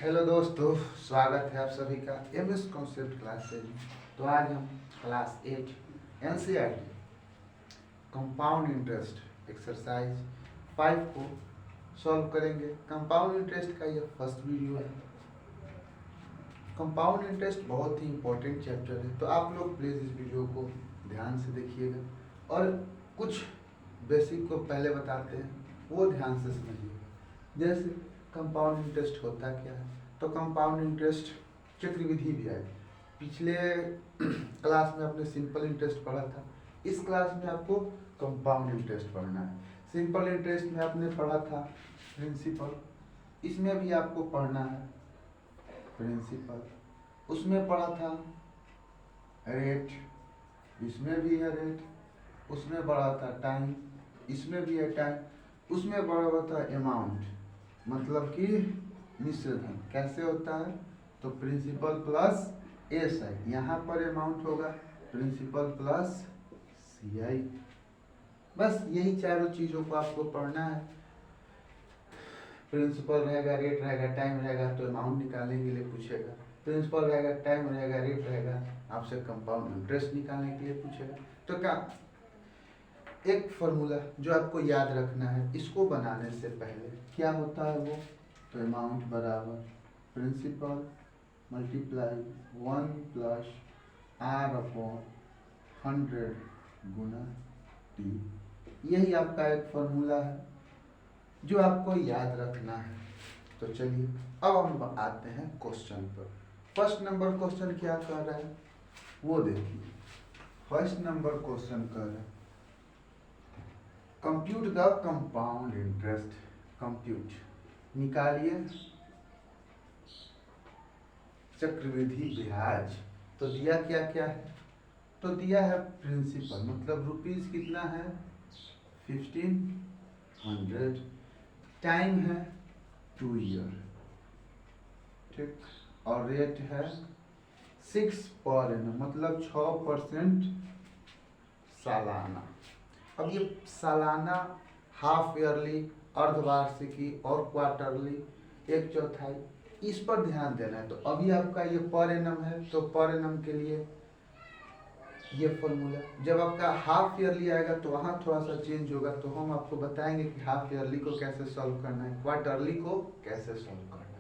Hello दोस्तों, स्वागत है आप सभी का एमएस कॉन्सेप्ट क्लास से। तो आज हम class 8 NCERT compound interest exercise 5 को सॉल्व करेंगे। कंपाउंड इंटरेस्ट का यह फर्स्ट वीडियो है। कंपाउंड इंटरेस्ट बहुत ही इंपॉर्टेंट चैप्टर है, तो आप लोग प्लीज़ इस वीडियो को ध्यान से देखिएगा और कुछ बेसिक को पहले बताते हैं वो ध्यान से समझिएगा। जैसे कंपाउंड इंटरेस्ट होता क्या है, तो कंपाउंड इंटरेस्ट चक्रवृद्धि ब्याज। पिछले क्लास में आपने सिंपल इंटरेस्ट पढ़ा था, इस क्लास में आपको कंपाउंड इंटरेस्ट पढ़ना है। सिंपल इंटरेस्ट में आपने पढ़ा था प्रिंसिपल, इसमें भी आपको पढ़ना है प्रिंसिपल। उसमें पढ़ा था रेट, इसमें भी है रेट। उसमें पढ़ा था टाइम, इसमें भी है टाइम। उसमें पढ़ा हुआ था अमाउंट, मतलब कि मिश्र धन कैसे होता है, तो प्रिंसिपल प्लस ए साइड। यहाँ पर अमाउंट होगा प्रिंसिपल प्लस CI। बस यही चारों चीज़ों को आपको पढ़ना है। प्रिंसिपल रहेगा, रेट रहेगा, टाइम रहेगा, तो अमाउंट निकालने के लिए पूछेगा। प्रिंसिपल रहेगा, टाइम रहेगा, रेट रहेगा, आपसे कंपाउंड इंटरेस्ट निकालने के लिए पूछेगा। तो क्या एक फॉर्मूला जो आपको याद रखना है, इसको बनाने से पहले क्या होता है वो, तो अमाउंट बराबर प्रिंसिपल मल्टीप्लाई 1 प्लस R/100 गुना T। यही आपका एक फॉर्मूला है जो आपको याद रखना है। तो चलिए अब हम आते हैं क्वेश्चन पर। फर्स्ट नंबर क्वेश्चन क्या कर रहा है वो देखिए। फर्स्ट नंबर क्वेश्चन कर रहा है compute the compound interest. Compute निकालिए चक्रवृद्धि ब्याज। तो दिया क्या क्या है, तो दिया है प्रिंसिपल, मतलब रुपीज कितना है 1500। टाइम है 2 ईयर, ठीक। और रेट है 6 पर एनम, मतलब 6% सालाना। अब ये सालाना, हाफ ईयरली, अर्धवार्षिकी और क्वार्टरली, 1/4, इस पर ध्यान देना है। तो अभी आपका ये पर एनम है, तो पर एनम के लिए ये फॉर्मूला। जब आपका हाफ ईयरली आएगा तो वहाँ थोड़ा सा चेंज होगा, तो हम आपको बताएंगे कि हाफ ईयरली को कैसे सॉल्व करना है, क्वार्टरली को कैसे सॉल्व करना है।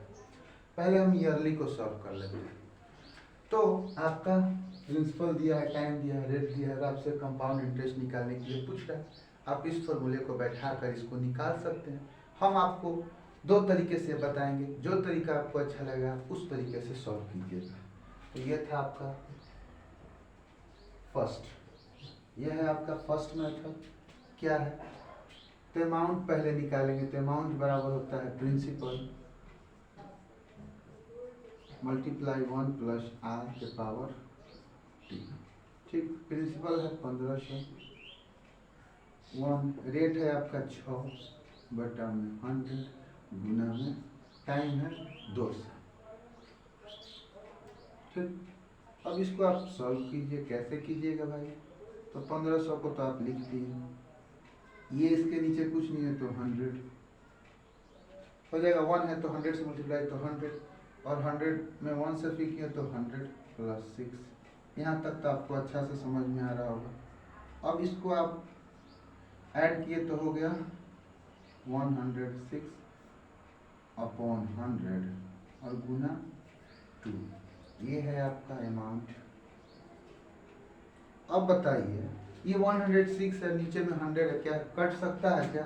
पहले हम ईयरली को सॉल्व कर लेते हैं। तो आपका प्रिंसिपल दिया है, टाइम दिया है, रेट दिया है, आपसे कंपाउंड इंटरेस्ट निकालने के लिए पूछ रहा है। आप इस फॉर्मूले को बैठा कर इसको निकाल सकते हैं। हम आपको 2 तरीके से बताएंगे, जो तरीका आपको अच्छा लगेगा उस तरीके से सॉल्व कीजिएगा। तो ये था आपका फर्स्ट, यह है आपका फर्स्ट मेथड। क्या है, तो अमाउंट पहले निकालेंगे। तो अमाउंट बराबर होता है प्रिंसिपल मल्टीप्लाई 1 प्लस R/T, ठीक। प्रिंसिपल है 1500, 1 रेट है आपका 6/100 गुना में टाइम है 200, ठीक। अब इसको आप सॉल्व कीजिए। कैसे कीजिएगा भाई, तो 1500 को तो आप लिख दिए, ये इसके नीचे कुछ नहीं है तो 100 हो जाएगा। 1 है तो 100 से मल्टीप्लाई तो 100, और 100 में 1 से फिर किया तो 100 प्लस 6। यहाँ तक तो आपको अच्छा से समझ में आ रहा होगा। अब इसको आप ऐड किए तो हो गया 106/100 और गुना 2। ये है आपका अमाउंट। अब बताइए, ये 106 है, नीचे में 100 है, क्या कट सकता है क्या,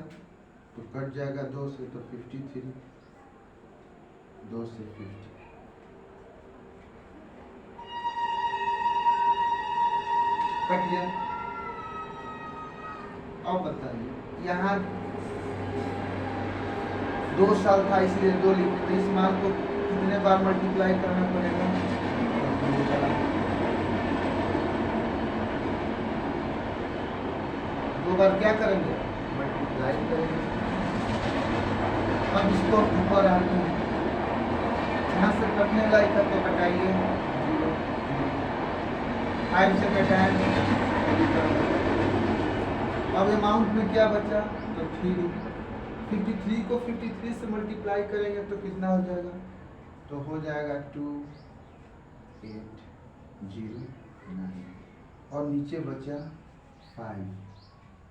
तो कट जाएगा 2 से, तो 53, 2 से 50 कट गया। अब बताइए, यहाँ 2 साल था इसलिए 2 लिखे, तो इस मान को कितने बार मल्टीप्लाई करना पड़ेगा, 2 बार क्या करेंगे, मल्टीप्लाई करेंगे। अब इसको ऊपर आते हैं, यहाँ से कटने लायक है तो कटाइए, 5 से कटाएंगे। अब अमाउंट में क्या बचा, तो 3। 53 को 53 से मल्टीप्लाई करेंगे तो कितना हो जाएगा तो हो जाएगा 2809 और नीचे बचा 5।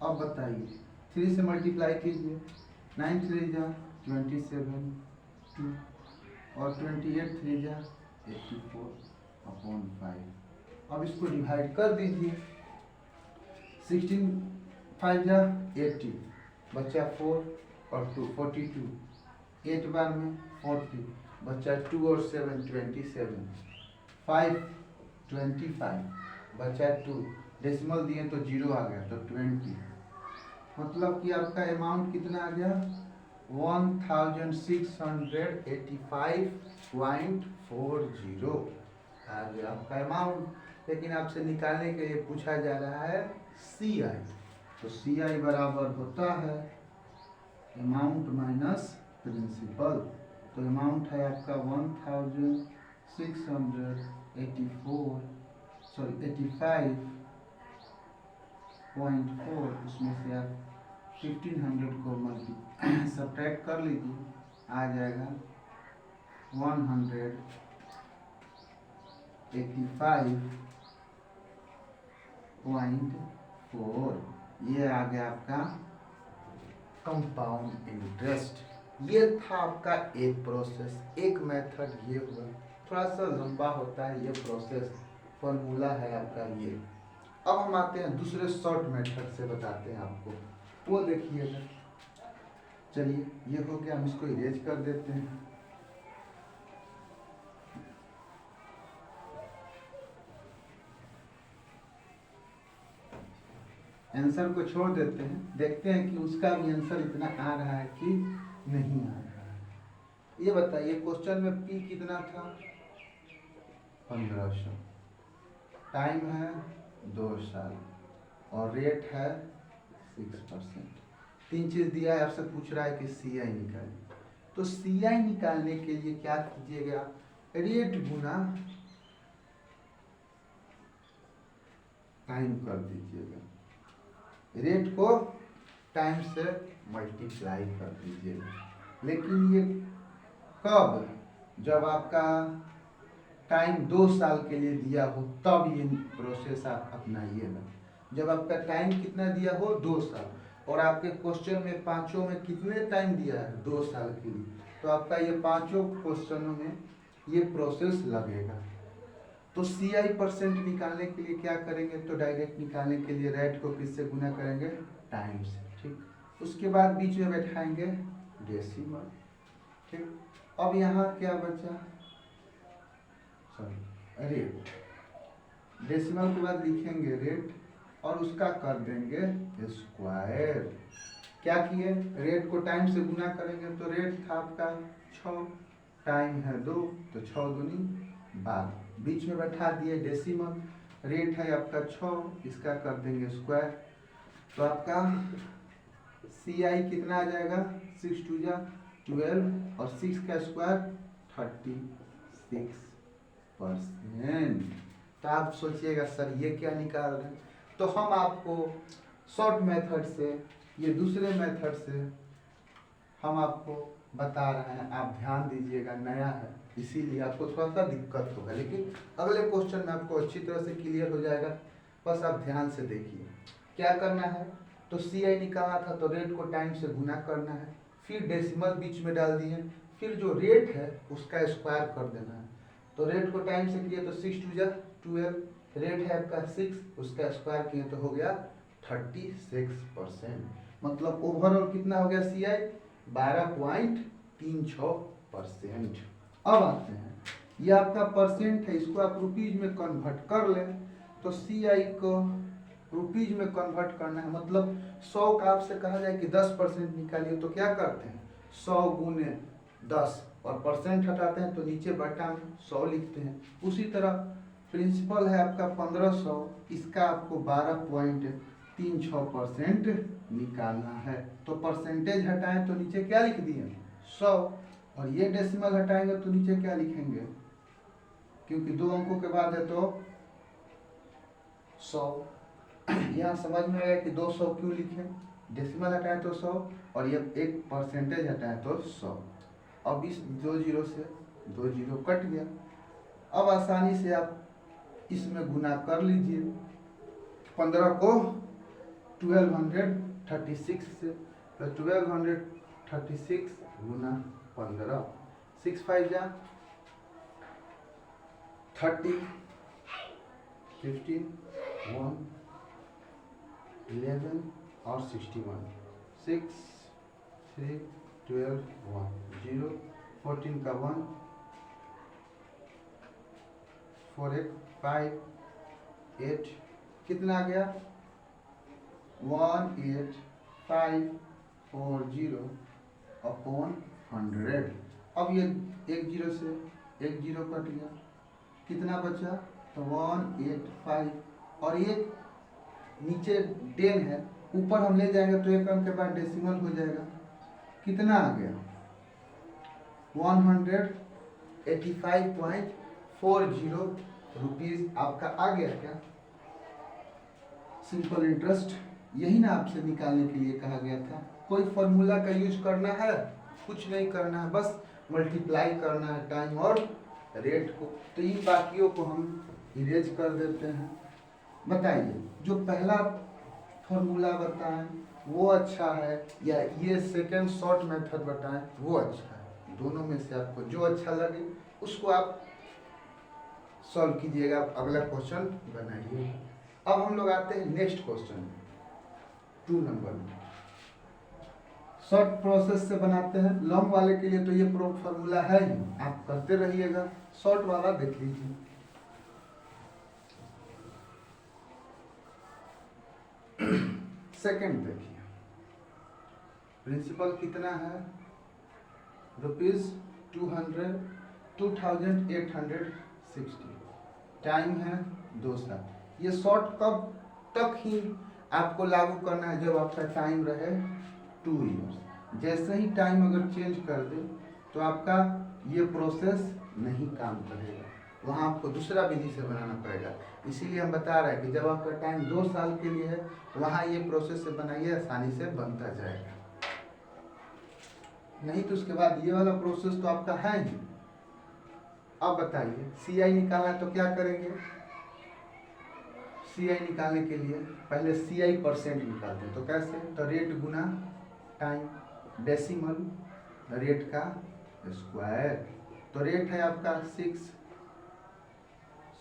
अब बताइए 3 से मल्टीप्लाई कीजिए, 9 3 जा 27 2 और 28 3 जा 84/5। अब इसको डिवाइड कर दीजिए, 16 5 जा 80 बचा 4 और 2 42, 8 बार में 40 बचा 2 और 7 27, 5 25 बचा 2, डेसिमल दिए तो 0 आ गया तो 20, मतलब कि आपका अमाउंट कितना आ गया 1685.40 आ गया आपका अमाउंट। लेकिन आपसे निकालने के लिए पूछा जा रहा है CI, तो CI बराबर होता है अमाउंट माइनस प्रिंसिपल। तो अमाउंट है आपका 85.4, उसमें से आप 1500 को सब्ट्रैक्ट कर लीजिए, आ जाएगा 185.4। ये आ गया आपका कंपाउंड इंटरेस्ट। ये था आपका एक प्रोसेस, एक मेथड ये हुआ, थोड़ा सा लंबा होता है ये प्रोसेस, फॉर्मूला है आपका ये। अब हम आते हैं दूसरे शॉर्ट मेथड से बताते हैं आपको, वो देखिएगा। चलिए ये हो गया, हम इसको इरेज कर देते हैं। आंसर को छोड़ देते हैं, देखते हैं कि उसका भी आंसर इतना आ रहा है कि नहीं आ रहा है। ये बताइए क्वेश्चन में P कितना था 1500, टाइम है 2 साल और रेट है 6%। 3 चीज दिया है, आपसे पूछ रहा है कि CI निकालिए। तो CI निकालने के लिए क्या कीजिएगा, रेट गुना टाइम कर दीजिएगा, रेट को टाइम से मल्टीप्लाई कर दीजिएगा। लेकिन ये कब, जब आपका टाइम 2 साल के लिए दिया हो तब ये प्रोसेस आप अपनाइएगा। जब आपका टाइम कितना दिया हो 2 साल, और आपके क्वेश्चन में पांचों में कितने टाइम दिया है 2 साल के लिए, तो आपका ये पांचों क्वेश्चनों में ये प्रोसेस लगेगा। तो CI परसेंट निकालने के लिए क्या करेंगे, तो डायरेक्ट निकालने के लिए रेट को किससे गुना करेंगे, टाइम से, ठीक। उसके बाद बीच में बैठाएंगे डेसिमल, ठीक। अब यहाँ क्या बचा, सॉरी रेट, डेसिमल के बाद लिखेंगे रेट और उसका कर देंगे स्क्वायर। क्या किए, रेट को टाइम से गुना करेंगे, तो रेट था आपका 6, टाइम है 2, तो 6 दूनी 12, बीच में बैठा दिए डेसिमल, रेट है आपका 6, इसका कर देंगे स्क्वायर। तो आपका CI कितना आ जाएगा, 6 2 जा 12 और 6 का स्क्वायर 36%। तो आप सोचिएगा सर ये क्या निकाल रहे हैं, तो हम आपको शॉर्ट मेथड से, ये दूसरे मेथड से हम आपको बता रहे हैं, आप ध्यान दीजिएगा, नया है इसीलिए आपको थोड़ा सा दिक्कत होगा, लेकिन अगले क्वेश्चन में आपको अच्छी तरह से क्लियर हो जाएगा। बस आप ध्यान से देखिए क्या करना है। तो CI निकालना था तो रेट को टाइम से गुना करना है, फिर डेसिमल बीच में डाल दिए, फिर जो रेट है उसका स्क्वायर कर देना है। तो रेट को टाइम से किए तो 6 2 जा 12, रेट है आपका 6, उसका स्क्वायर किए तो हो गया 36%। मतलब ओवरऑल कितना हो गया CI 12.36%। अब आते हैं, ये आपका परसेंट है, इसको आप रुपीज में कन्वर्ट कर लें। तो CI को रुपीज में कन्वर्ट करना है, मतलब 100 का आपसे कहा जाए कि 10% निकालिए, तो क्या करते हैं 100 गुने 10 और परसेंट हटाते हैं तो नीचे बटा में 100 लिखते हैं। उसी तरह प्रिंसिपल है आपका 1500, इसका आपको 12.36% निकालना है। तो परसेंटेज हटाएं तो नीचे क्या लिख दिए 100, और ये डेसिमल हटाएंगे तो नीचे क्या लिखेंगे, क्योंकि 2 अंकों के बाद है तो 100। यहाँ समझ में आया कि 200 क्यों लिखे, डेसिमल हटाए तो 100 और ये एक परसेंटेज हटाए तो 100। अब इस 2 जीरो से 2 जीरो कट गया। अब आसानी से आप इसमें गुना कर लीजिए 15 को 1236 से, तो 1236 गुना 15, 6 5 जा 30, 15 1 11 और 61, 6 3 12 1 0, 14 का 1 4 8 5 8, कितना आ गया 18540 अपॉन 100। अब ये एक जीरो से एक जीरो कट गया, कितना बचा, तो 185, और ये नीचे 10 है, ऊपर हम ले जाएंगे तो एक अंक के बाद डेसिमल हो जाएगा, कितना आ गया 185.40 रुपीज़ आपका आ गया। क्या सिंपल इंटरेस्ट, यही ना आपसे निकालने के लिए कहा गया था। कोई फॉर्मूला का यूज करना है, कुछ नहीं करना है, बस मल्टीप्लाई करना है टाइम और रेट को। तो इन बाकियों को हम इरेज कर देते हैं। बताइए जो पहला फॉर्मूला बताएं वो अच्छा है या ये सेकेंड शॉर्ट मेथड बताएं वो अच्छा है, दोनों में से आपको जो अच्छा लगे उसको आप सॉल्व कीजिएगा, अगला क्वेश्चन बनाइए। अब हम लोग आते हैं नेक्स्ट क्वेश्चन 2 नंबर में। शॉर्ट प्रोसेस से बनाते हैं, लॉन्ग वाले के लिए तो ये फॉर्मूला है ही, आप करते रहिएगा। शॉर्ट वाला देख लीजिए। सेकंड देखिए, प्रिंसिपल कितना है ₹2860, टाइम है 2 साल। ये शॉर्ट कब तक ही आपको लागू करना है, जब आपका टाइम रहे 2 इयर्स। जैसे ही टाइम अगर चेंज कर दे तो आपका ये प्रोसेस नहीं काम करेगा, वहाँ आपको दूसरा विधि से बनाना पड़ेगा। इसीलिए हम बता रहे हैं कि जब आपका टाइम 2 साल के लिए है, वहाँ ये प्रोसेस से बनाइए, आसानी से बनता जाएगा। नहीं तो उसके बाद ये वाला प्रोसेस तो आपका है ही। अब बताइए CI निकालना है तो क्या करेंगे। CI निकालने के लिए पहले CI परसेंट निकालते हैं, तो कैसे, तो रेट गुना टाइम, डेसिमल रेट का स्क्वायर। तो रेट है आपका 6,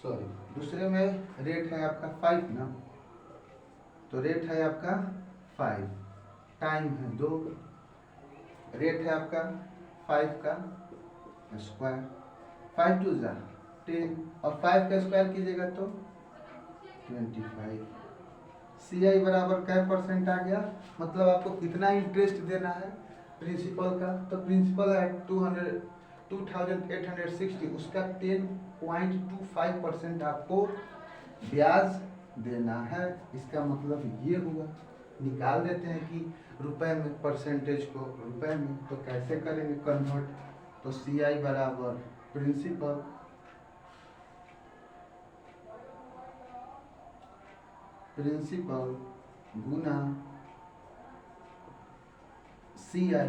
सॉरी दूसरे में रेट है आपका 5 ना, तो रेट है आपका 5, टाइम है 2, रेट है आपका 5 का स्क्वायर, 5 2 10 और 5 का स्क्वायर कीजिएगा तो 25। CI बराबर क्या परसेंट आ गया, मतलब आपको कितना इंटरेस्ट देना है प्रिंसिपल का, तो प्रिंसिपल है 2860, उसका 10.25% आपको ब्याज देना है। इसका मतलब ये हुआ। निकाल देते हैं कि रुपए में परसेंटेज को रुपए में, तो कैसे करेंगे कन्वर्ट, तो CI बराबर प्रिंसिपल गुना CI।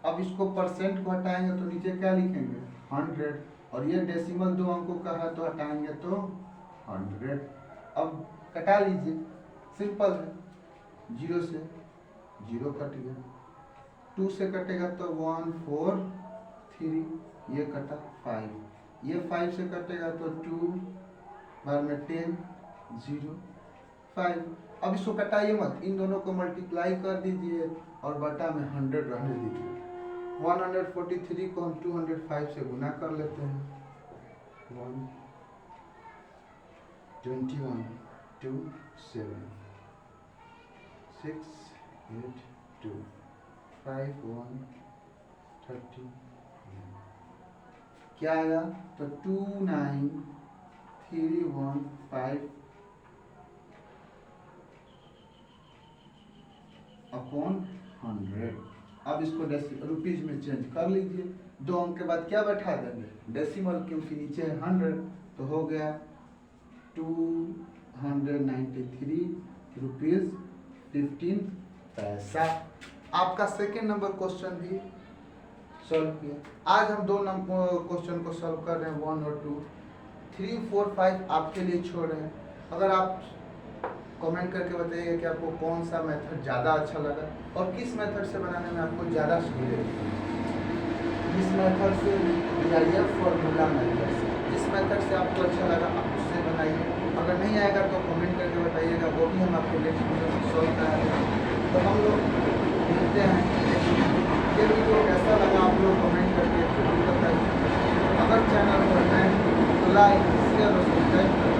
अब इसको परसेंट को हटाएंगे तो नीचे क्या लिखेंगे 100, और ये डेसिमल 2 अंकों का है तो हटाएंगे तो 100। अब कटा लीजिए, सिंपल है, 0 से 0 कट गया, 2 से कटेगा तो 1 4 3, ये कटा 5, ये 5 से कटेगा तो 2 बार में 10 0 5। अब इसको कटाइए मत, इन दोनों को मल्टीप्लाई कर दीजिए और बटा में 100 रहने दीजिए। 143 को हम 205 से गुना कर लेते हैं, 1 21 2 7 6 8 2 5 1 30, क्या आया, तो 29315 अपॉन 100। अब इसको रुपीज में चेंज कर लीजिए, 2 अंक के बाद क्या बैठा देंगे डेसिमल, क्योंकि नीचे है 100, तो हो गया 293 रुपीज 15 पैसा। आपका सेकेंड नंबर क्वेश्चन भी सॉल्व किया। आज हम 2 क्वेश्चन को सॉल्व कर रहे हैं, 1 और 2। 3, 4, 5 आपके लिए छोड़ रहे हैं। अगर आप कमेंट करके बताइएगा कि आपको कौन सा मेथड ज़्यादा अच्छा लगा और किस मेथड से बनाने में आपको ज़्यादा सहूलियत हुई। इस मेथड से या ये फॉर्मूला मेथड से, जिस मेथड से आपको अच्छा लगा आप उससे बनाइए। अगर नहीं आएगा तो कमेंट करके बताइएगा, वो भी हम आपको नेक्स्ट वीडियो में सॉल्व कराएंगे। तो हम लोग मिलते हैं। ये वीडियो कैसा लगा आप लोग कमेंट करके जरूर बताइए। अगर चैनल पर नए तो लाइक, शेयर और सब्सक्राइब